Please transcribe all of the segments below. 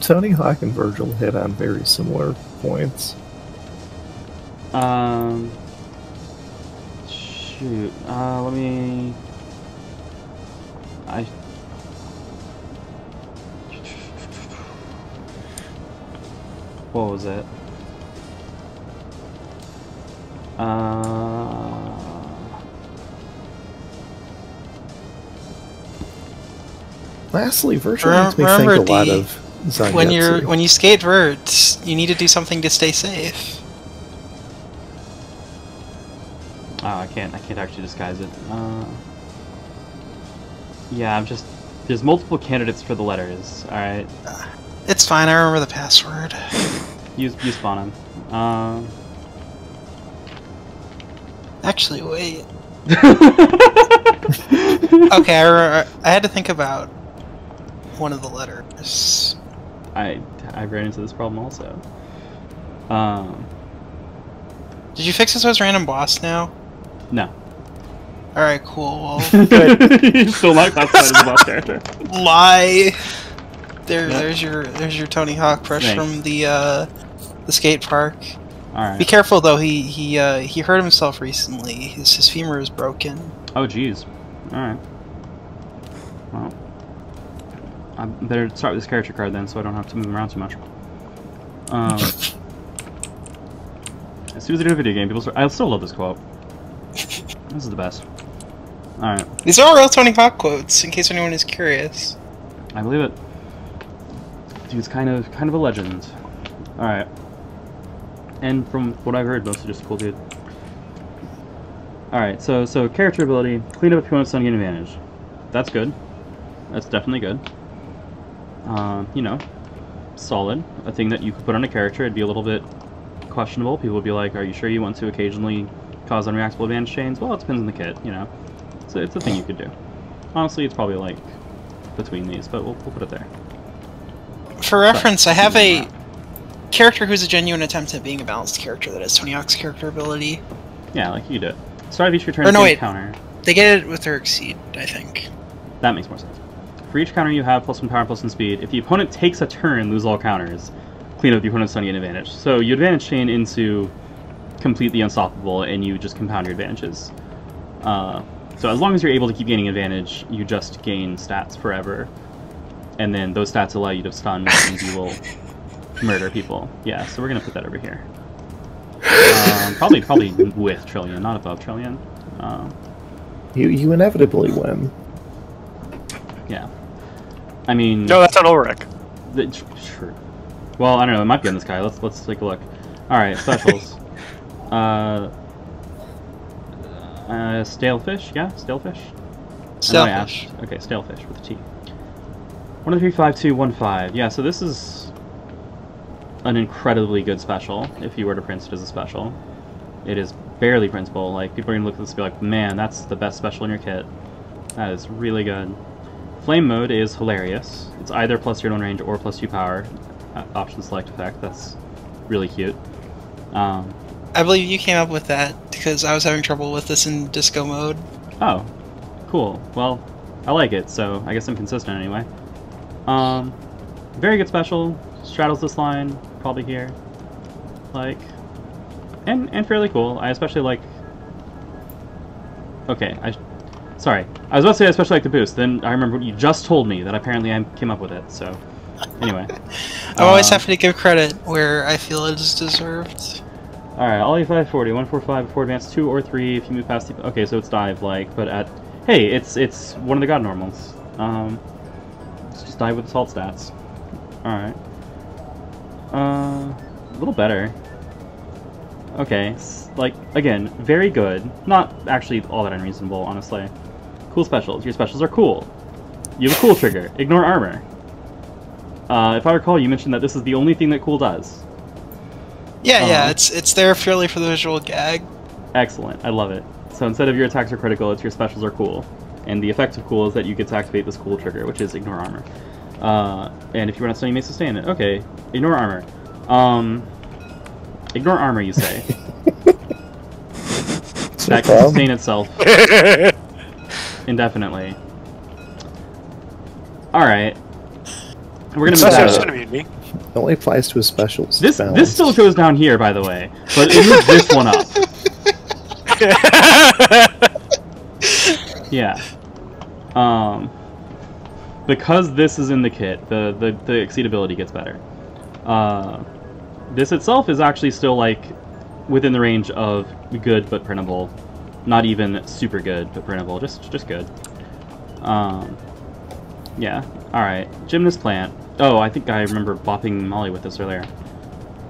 Tony Hawk and Virgil hit on very similar points. Shoot. Let me. What was it? Lastly, Virgil makes me think a lot of Zangetsu. When you skate vert, you need to do something to stay safe. Oh, I can't actually disguise it. Yeah, I'm just... There's multiple candidates for the letters, alright? It's fine, I remember the password. You spawn them. Actually, wait. Okay, I had to think about one of the letters. I ran into this problem also. Did you fix this as random boss now? No. Alright, cool. Well, He's still not classified as a boss character. lie. There's your Tony Hawk fresh Nice. from the skate park. Alright. Be careful though. He hurt himself recently. His femur is broken. Oh jeez. Alright. Well, I better start with this character card then, so I don't have to move him around too much. As soon as I do a video game, I still love this quote. This is the best. Alright. These are all real Tony Hawk quotes, in case anyone is curious. I believe it. Dude's kind of a legend. Alright. And from what I've heard, mostly just a cool dude. Alright, so character ability, clean up opponent's don't gain advantage. That's good. That's definitely good. You know, solid. A thing that you could put on a character. It'd be a little bit questionable. People would be like, are you sure you want to occasionally cause unreactable advantage chains? Well, it depends on the kit, you know. So it's a thing you could do. Honestly, it's probably like between these, but we'll put it there. For reference, I have a character who's a genuine attempt at being a balanced character that has Tony Hawk's character ability. Yeah, like you do it. Start of each your turn, Or no, wait. counter. They get it with their exceed, I think. That makes more sense. For each counter you have +1 power, +1 speed. If the opponent takes a turn, lose all counters. Clean up the opponent's don't gain advantage. So you advantage chain into completely unstoppable, and you just compound your advantages. So as long as you're able to keep gaining advantage, you just gain stats forever. And then those stats allow you to stun, which means you will murder people. Yeah, so we're gonna put that over here. Probably with Trillion, not above Trillion. You inevitably win. Yeah. I mean... No, that's on Ulrich. Sure. Well, I don't know, it might be on this guy. Let's take a look. Alright, specials. Stale fish? Yeah, stale fish? Stale fish. Okay, stale fish with a T. 1-3-5-2-1-5. Yeah, so this is an incredibly good special, if you were to print it as a special. It is barely printable. Like, people are gonna look at this and be like, man, that's the best special in your kit. That is really good. Flame mode is hilarious. It's either +0 range or +2 power. Option select effect. That's really cute. I believe you came up with that because I was having trouble with this in disco mode. Oh, cool. Well, I like it, so I guess I'm consistent anyway. Very good special. Straddles this line, probably here. Like, and fairly cool. I especially like... Okay, sorry. I was about to say I especially like the boost, then I remember what you just told me, that apparently I came up with it, so... Anyway. I'm always happy to give credit where I feel it is deserved. Alright, Ollie 540, 145 before advance 2 or 3 if you move past the... Okay, so it's dive-like, but at... Hey, it's one of the god normals. Let's just dive with assault stats. Alright. A little better. Okay, like, again, very good. Not actually all that unreasonable, honestly. Cool specials. Your specials are cool. You have a cool trigger. Ignore armor. If I recall, you mentioned that this is the only thing that cool does. Yeah, it's there purely for the visual gag. Excellent. I love it. So instead of your attacks are critical, it's your specials are cool. And the effect of cool is that you get to activate this cool trigger, which is ignore armor. And if you run a stun, you may sustain it. Okay, ignore armor. Ignore armor, you say. That can sustain itself indefinitely. Alright. We're gonna move That's that just up. gonna be me. It only applies to his specials. This Balance. still goes down here, by the way, but it moves this one up. Yeah. Because this is in the kit, the exceedability gets better. This itself is actually still like within the range of good but printable, not even super good but printable, just good. Yeah. All right. Gymnast plant. Oh, I think I remember bopping Molly with this earlier.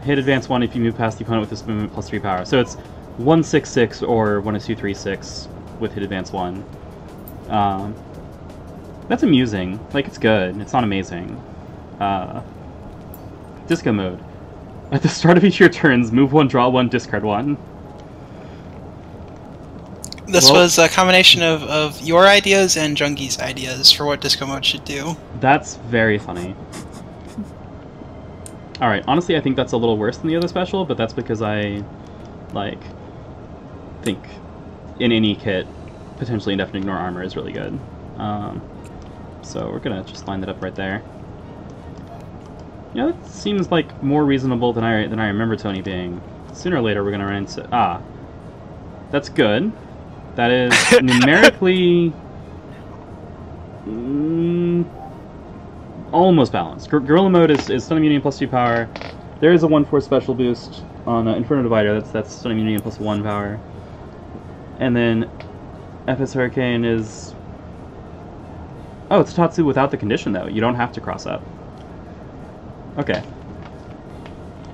Hit advance 1 if you move past the opponent with this movement plus 3 power. So it's 1/6/6 or 1/2/3/6 with hit advance 1. That's amusing. Like, it's good. It's not amazing. Disco mode. At the start of each of your turns, move 1, draw 1, discard 1. This was a combination of your ideas and Jungi's ideas for what disco mode should do. That's very funny. Alright, honestly I think that's a little worse than the other special, but that's because I, like, think in any kit, potentially indefinite ignore armor is really good. So we're gonna just line that up right there. Yeah, that seems like more reasonable than I remember Tony being. Sooner or later we're gonna run into... Ah. That's good. That is numerically... almost balanced. Gorilla mode is stun immunity and plus 2 power. There is a 1/4 special boost on Inferno Divider. That's stun immunity and plus 1 power. And then FS Hurricane is... Oh, it's Tatsu without the condition though. You don't have to cross up. Okay.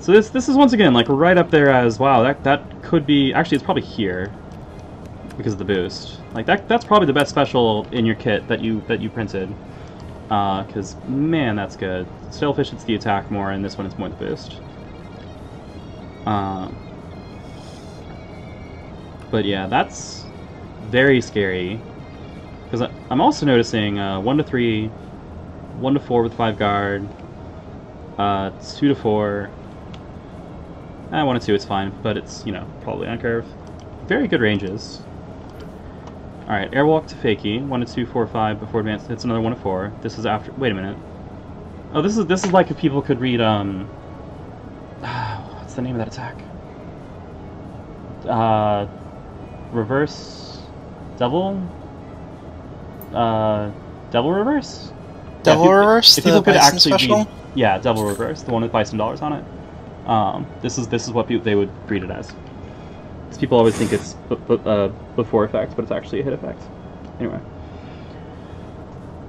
So this is once again like right up there as wow. That could be actually it's probably here because of the boost. Like that's probably the best special in your kit that you printed. Because man, that's good. Sailfish it's the attack more, and this one is more the boost. But yeah, that's very scary. Because I'm also noticing 1/3, 1/4 with 5 guard, 2/4. 1/2 it's fine, but it's, you know, probably on curve. Very good ranges. Alright, Airwalk to Fakie, 1/2, 4, 5 before advance. It's another 1/4. This is after. Wait a minute. Oh, this is like if people could read what's the name of that attack? Reverse Devil? Devil Reverse? Devil Reverse? If people could Bison actually special? read, yeah, Devil Reverse, the one with Bison dollars on it. This is what they would read it as. Because people always think it's before effect, but it's actually a hit effect. Anyway.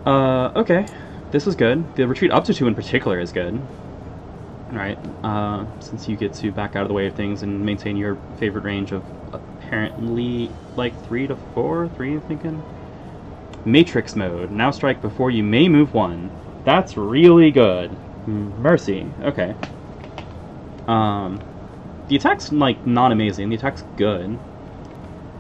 Okay. This is good. The retreat up to 2 in particular is good. Alright, since you get to back out of the way of things and maintain your favorite range of apparently like 3 to 4, 3 I'm thinking? Matrix mode. Now strike before you may move 1. That's really good. Mercy. Okay. The attack's like not amazing. The attack's good.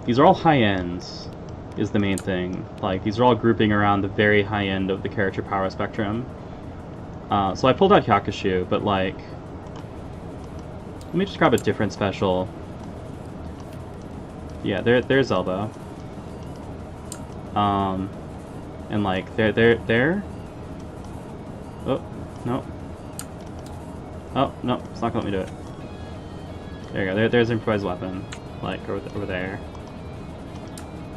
These are all high ends, is the main thing. Like these are all grouping around the very high end of the character power spectrum. So I pulled out Hyakushu, but like, let me just grab a different special. Yeah, there's Elbow. And like there. Oh no. Oh no, it's not gonna let me do it. There you go. There's improvised weapon, like over there.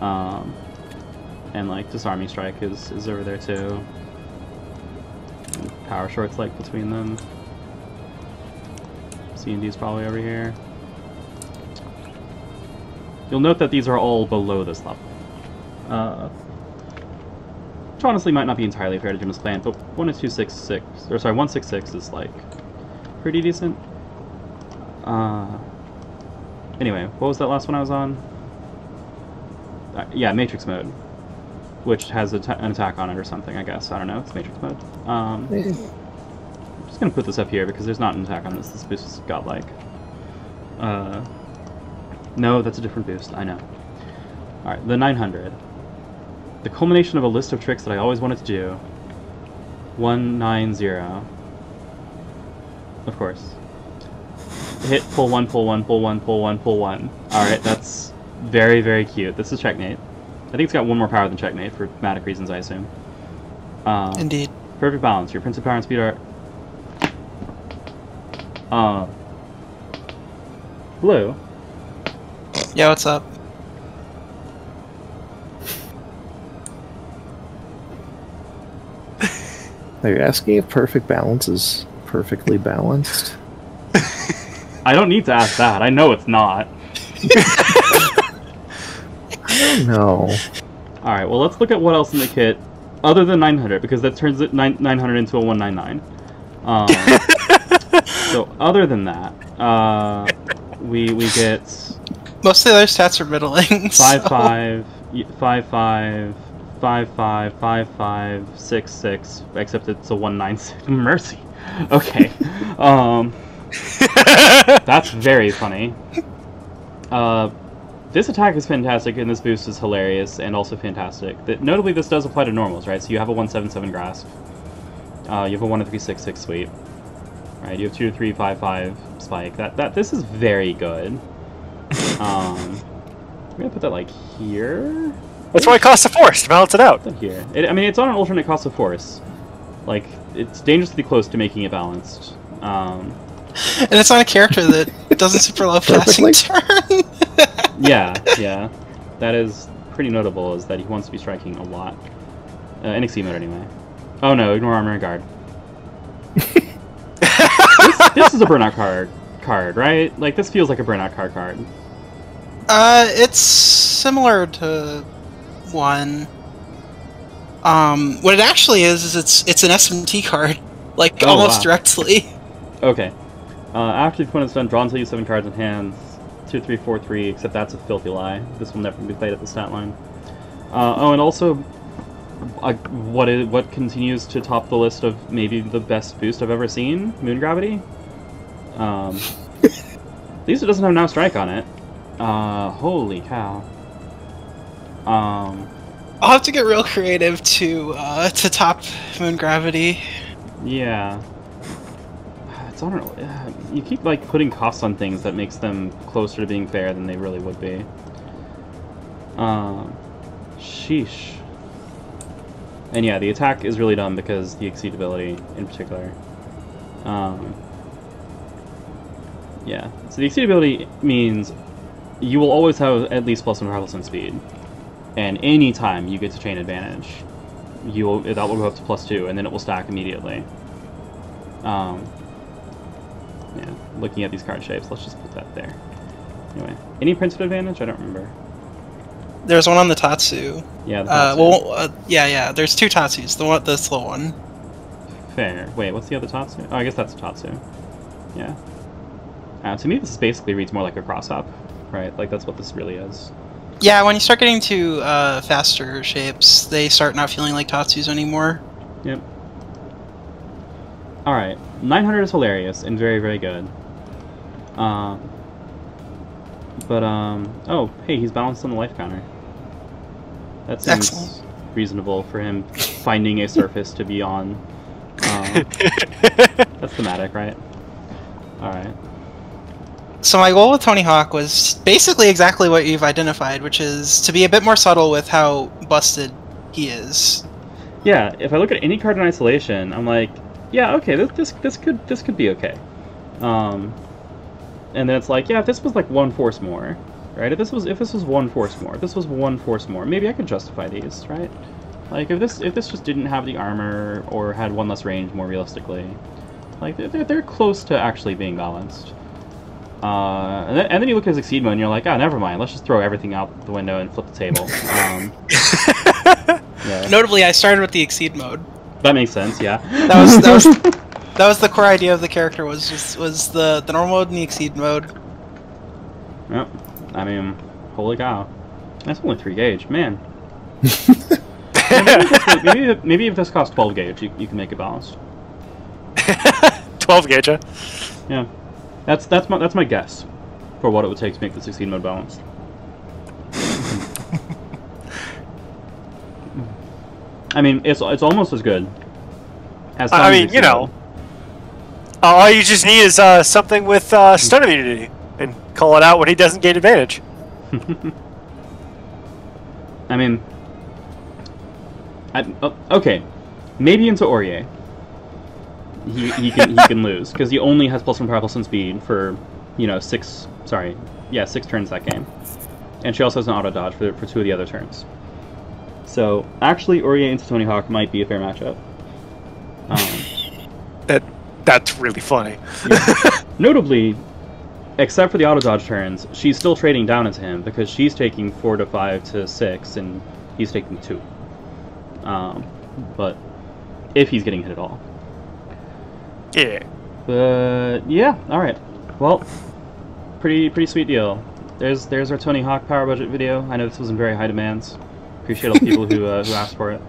And like disarming strike is over there too. And power shorts like between them. C&D is probably over here. You'll note that these are all below this level. Which honestly might not be entirely fair to Juno's Plant, but 1/266 is like pretty decent. Anyway, what was that last one I was on? Yeah, Matrix mode, which has an attack on it or something, I guess. I don't know, it's Matrix mode. I'm just gonna put this up here because there's not an attack on this. This boost is godlike. No, that's a different boost, I know. Alright, the 900. The culmination of a list of tricks that I always wanted to do. 190. Of course. Hit, pull 1, pull 1, pull 1, pull 1, pull 1. Alright, that's very, very cute. This is Checkmate. I think it's got 1 more power than Checkmate for thematic reasons, I assume. Indeed. Perfect balance. Your Prince of Power and Speed are... Blue. Yeah, what's up? Are you asking if perfect balance is perfectly balanced? I don't need to ask that. I know it's not. I don't know. Alright, well, let's look at what else in the kit other than 900, because that turns it 900 into a 199. So, other than that, we get... Most of the other stats are middling. 5-5, 5-5, 5-5, 5-5, 6-6, except it's a 196. Mercy. Okay. That's very funny. This attack is fantastic, and this boost is hilarious, and also fantastic. Notably, this does apply to normals, right? So you have a 177 grasp. You have a 1-3-6-6 sweep. Right, you have 2-3-5-5 spike. This is very good. I'm gonna put that like here. That's why it costs a force to balance it out. Put that here. I mean, it's on an alternate cost of force. Like, it's dangerously close to making it balanced. And it's on a character that doesn't super love passing turn. Yeah. That is pretty notable, is that he wants to be striking a lot. In Exceed mode, anyway. Oh no, ignore armor and guard. This is a burnout card, right? Like, this feels like a burnout card. It's similar to one. What it actually is it's an SMT card, like almost directly. Okay. After the opponent's done, draw until you 7 cards in hand. 2-3-4-3, except that's a filthy lie. This will never be played at the stat line. Oh, and also, what continues to top the list of maybe the best boost I've ever seen? Moon Gravity. Lisa doesn't have Now Strike on it. Holy cow. I'll have to get real creative to top Moon Gravity. Yeah. It's on. You keep like putting costs on things that makes them closer to being fair than they really would be. Sheesh. And yeah, the attack is really dumb because the Exceed ability in particular. Yeah. So the Exceed ability means you will always have at least +1 Harvest speed, and any time you get to chain advantage, that will go up to +2, and then it will stack immediately. Yeah, looking at these card shapes, let's just put that there. Anyway, any printed advantage? I don't remember. There's one on the Tatsu. Yeah, the Tatsu. Yeah. There's 2 Tatsus. The slow one. Fair. Wait, what's the other Tatsu? Oh, I guess that's a Tatsu. Yeah. To me, this basically reads more like a cross-up, right? Like, that's what this really is. Yeah, when you start getting to faster shapes, they start not feeling like Tatsus anymore. Yep. Alright, 900 is hilarious and very, very good. Oh, hey, he's balanced on the life counter. That seems excellent. Reasonable for him finding a surface to be on. That's thematic, right? Alright. So my goal with Tony Hawk was basically exactly what you've identified, which is to be a bit more subtle with how busted he is. Yeah, if I look at any card in isolation, I'm like, yeah, okay, this could be okay. And then it's like, yeah, if this was like 1 force more, right? If this was 1 force more, if this was 1 force more, maybe I could justify these, right? Like if this just didn't have the armor or had 1 less range more realistically, like they're close to actually being balanced. And then you look at his Exceed mode and you're like, oh, never mind, let's just throw everything out the window and flip the table. Yeah. Notably, I started with the Exceed mode. That makes sense, yeah. That was the core idea of the character, was the normal mode and the Exceed mode. Yep. I mean, holy cow. That's only 3 gauge, man. Maybe if this costs 12 gauge, you can make it balanced. 12 gauge, huh? Yeah. That's my guess for what it would take to make the 16 mode balanced. I mean, it's almost as good as I mean, you know, all you just need is something with stun immunity, and call it out when he doesn't gain advantage. I mean, okay. maybe into Aurier. He can lose because he only has +1 power +1 speed for 6 turns that game, and she also has an auto dodge for 2 of the other turns. So actually, Aurier into Tony Hawk might be a fair matchup. That's really funny. Yeah. Notably, except for the auto dodge turns, she's still trading down into him because she's taking 4 to 5 to 6, and he's taking 2. But if he's getting hit at all. Yeah. But yeah, all right. Well, pretty sweet deal. There's our Tony Hawk power budget video. I know this was in very high demands. Appreciate all the people who asked for it.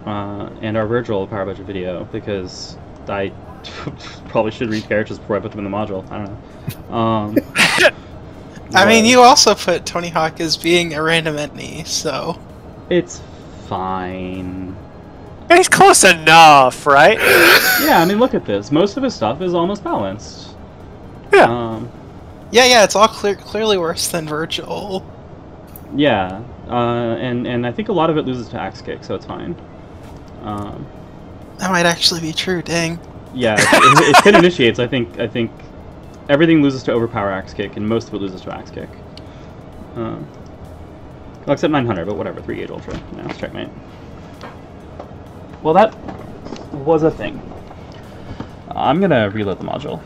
And our Virgil power budget video, because I probably should read characters before I put them in the module. I don't know. I mean, you also put Tony Hawk as being a random enemy, so... It's fine. He's close enough, right? Yeah, I mean, look at this. Most of his stuff is almost balanced. Yeah. Yeah, it's all clearly worse than Virgil. Yeah, and I think a lot of it loses to Axe Kick, so it's fine. That might actually be true, dang. Yeah, it 10 initiates. I think everything loses to Overpower Axe Kick, and most of it loses to Axe Kick. Well, except 900, but whatever, 3 gauge Ultra. Yeah, let's checkmate. Well, that was a thing. I'm gonna reload the module.